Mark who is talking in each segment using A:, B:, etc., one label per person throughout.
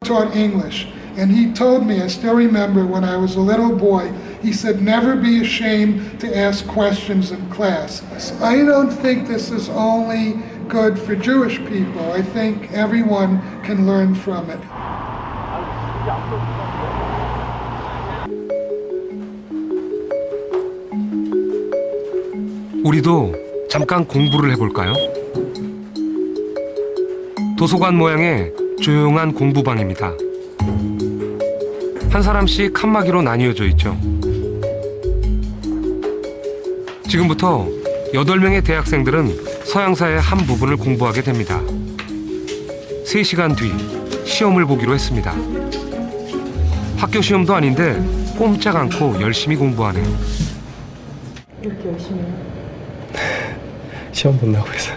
A: taught English, and he told me, I still remember when I was a little boy, he said, never be ashamed to ask questions in class. I don't think this is only good for Jewish people. I think everyone can learn from it.
B: 우리도 잠깐 공부를 해볼까요? 도서관 모양의 조용한 공부방입니다. 한 사람씩 칸막이로 나뉘어져 있죠. 지금부터 8명의 대학생들은 서양사의 한 부분을 공부하게 됩니다. 3시간 뒤 시험을 보기로 했습니다. 학교 시험도 아닌데 꼼짝 않고 열심히 공부하네요.
C: 이렇게 열심히 해요?
D: 시험 본다고 해서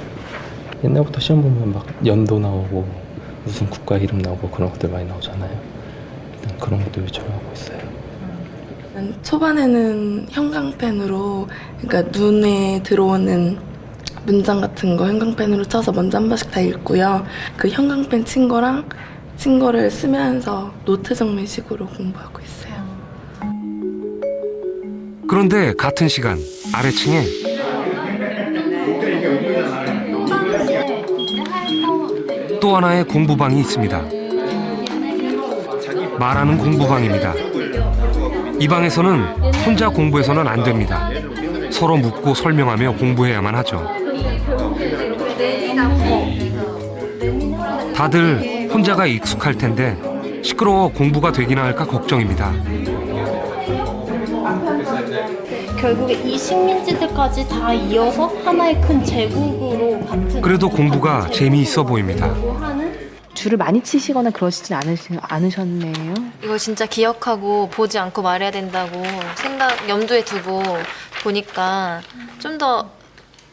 D: 옛날부터 시험 보면 막 연도 나오고 무슨 국가 이름 나오고 그런 것들 많이 나오잖아요. 일단 그런 것들 위주로 하고 있어요.
E: 초반에는 형광펜으로, 그러니까 눈에 들어오는 문장 같은 거 형광펜으로 쳐서 먼저 한 번씩 다 읽고요. 그 형광펜 친 거를 쓰면서 노트 정리식으로 공부하고 있어요.
B: 그런데 같은 시간 아래층에 또 하나의 공부방이 있습니다. 말하는 공부방입니다. 이 방에서는 혼자 공부해서는 안 됩니다. 서로 묻고 설명하며 공부해야만 하죠. 다들 혼자가 익숙할 텐데 시끄러워 공부가 되기나 할까 걱정입니다.
F: 결국에 이 식민지들까지 다 이어서 하나의 큰 제국으로 같은.
B: 그래도 공부가 재미있어 보입니다.
C: 줄을 많이 치시거나 그러시진 않으셨네요.
G: 이거 진짜 기억하고 보지 않고 말해야 된다고 염두에 두고 보니까 좀 더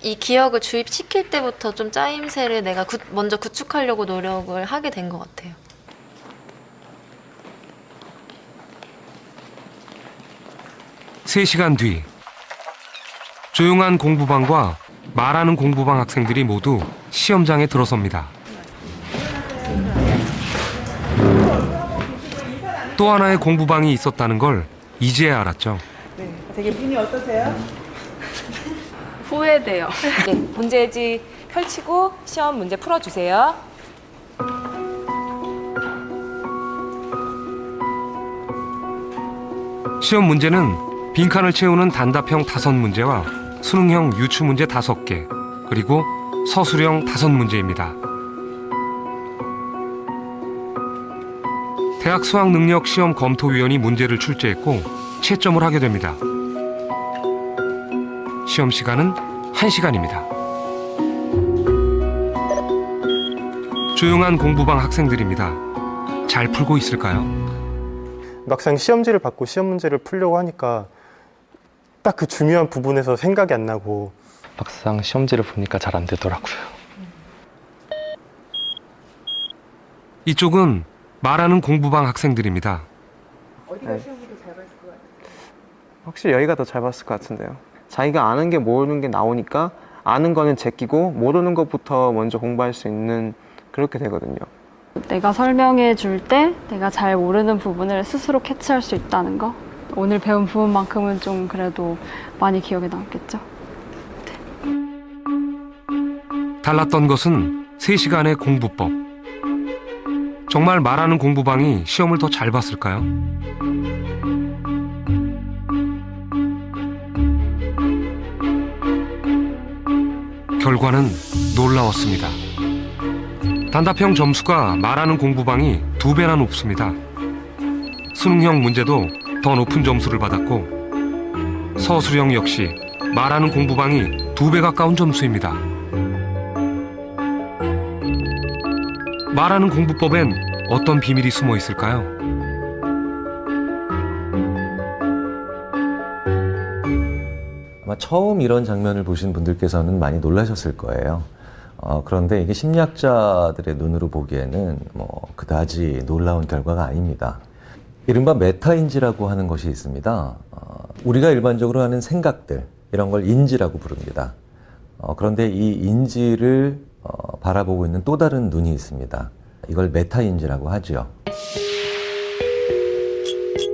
G: 이 기억을 주입시킬 때부터 좀 짜임새를 내가 먼저 구축하려고 노력을 하게 된 것 같아요.
B: 세 시간 뒤 조용한 공부방과 말하는 공부방 학생들이 모두 시험장에 들어섭니다. 또 하나의 공부방이 있었다는 걸 이제야 알았죠.
H: 네, 되게 기분이 어떠세요?
E: 후회돼요.
I: 네, 문제지 펼치고 시험 문제 풀어주세요.
B: 시험 문제는 빈칸을 채우는 단답형 5문제와 수능형 유추문제 5개, 그리고 서술형 5문제입니다. 대학 수학능력시험 검토위원이 문제를 출제했고 채점을 하게 됩니다. 시험 시간은 1시간입니다. 조용한 공부방 학생들입니다. 잘 풀고 있을까요?
J: 막상 시험지를 받고 시험 문제를 풀려고 하니까 딱 그 중요한 부분에서 생각이 안 나고
D: 막상 시험지를 보니까 잘 안 되더라고요.
B: 이쪽은 말하는 공부방 학생들입니다.
H: 어디가 시험을 더 잘 봤을 것 같아요?
K: 확실히 여기가 더 잘 봤을 것 같은데요. 자기가 아는 게 모르는 게 나오니까 아는 거는 제끼고 모르는 것부터 먼저 공부할 수 있는 그렇게 되거든요.
L: 내가 설명해 줄 때 내가 잘 모르는 부분을 스스로 캐치할 수 있다는 거. 오늘 배운 부분만큼은 좀 그래도 많이 기억에 남겠죠.
B: 달랐던 것은 3시간의 공부법. 정말 말하는 공부방이 시험을 더 잘 봤을까요? 결과는 놀라웠습니다. 단답형 점수가 말하는 공부방이 2배나 높습니다. 수능형 문제도 더 높은 점수를 받았고 서술형 역시 말하는 공부방이 2배 가까운 점수입니다. 말하는 공부법엔 어떤 비밀이 숨어 있을까요?
M: 아마 처음 이런 장면을 보신 분들께서는 많이 놀라셨을 거예요. 그런데 이게 심리학자들의 눈으로 보기에는 그다지 놀라운 결과가 아닙니다. 이른바 메타인지라고 하는 것이 있습니다. 우리가 일반적으로 하는 생각들, 이런 걸 인지라고 부릅니다. 그런데 이 인지를 바라보고 있는 또 다른 눈이 있습니다. 이걸 메타인지라고 하죠.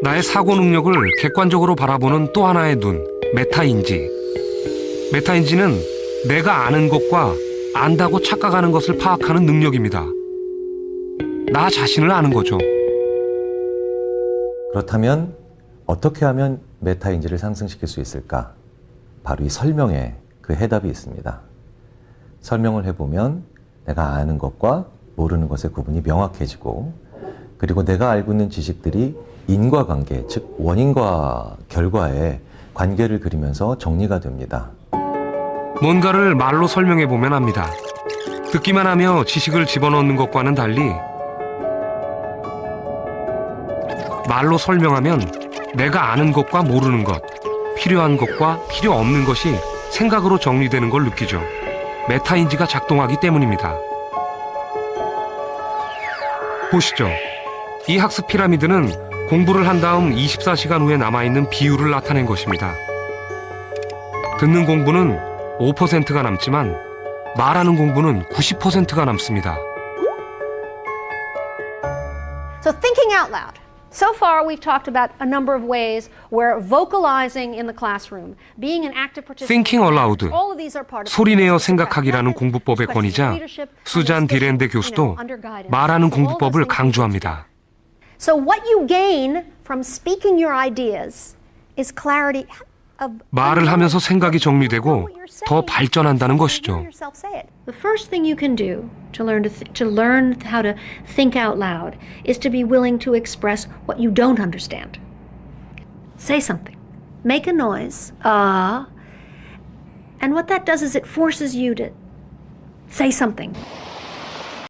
B: 나의 사고 능력을 객관적으로 바라보는 또 하나의 눈, 메타인지. 메타인지는 내가 아는 것과 안다고 착각하는 것을 파악하는 능력입니다. 나 자신을 아는 거죠.
M: 그렇다면 어떻게 하면 메타인지를 상승시킬 수 있을까? 바로 이 설명에 그 해답이 있습니다. 설명을 해보면 내가 아는 것과 모르는 것의 구분이 명확해지고, 그리고 내가 알고 있는 지식들이 인과관계, 즉 원인과 결과의 관계를 그리면서 정리가 됩니다.
B: 뭔가를 말로 설명해보면 압니다. 듣기만 하며 지식을 집어넣는 것과는 달리 말로 설명하면 내가 아는 것과 모르는 것, 필요한 것과 필요 없는 것이 생각으로 정리되는 걸 느끼죠. 메타인지가 작동하기 때문입니다. 보시죠. 이 학습 피라미드는 공부를 한 다음 24시간 후에 남아있는 비율을 나타낸 것입니다. 듣는 공부는 5%가 남지만 말하는 공부는 90%가 남습니다.
N: So thinking out loud. So far, we've talked about a number of ways where vocalizing in the classroom, being an active participant,
B: Thinking aloud,
N: all of these are part of
B: 소리내어 생각하기라는 공부법의 권위자 수잔 디랜데 교수도 말하는 공부법을 강조합니다.
N: So what you gain from speaking your ideas is clarity of
B: 말을 하면서 생각이 정리되고 더 발전한다는 것이죠.
N: The first thing you can do to learn how to think out loud is to be willing to express what you don't understand. Say something. Make a noise. And what that does is it forces you to say something.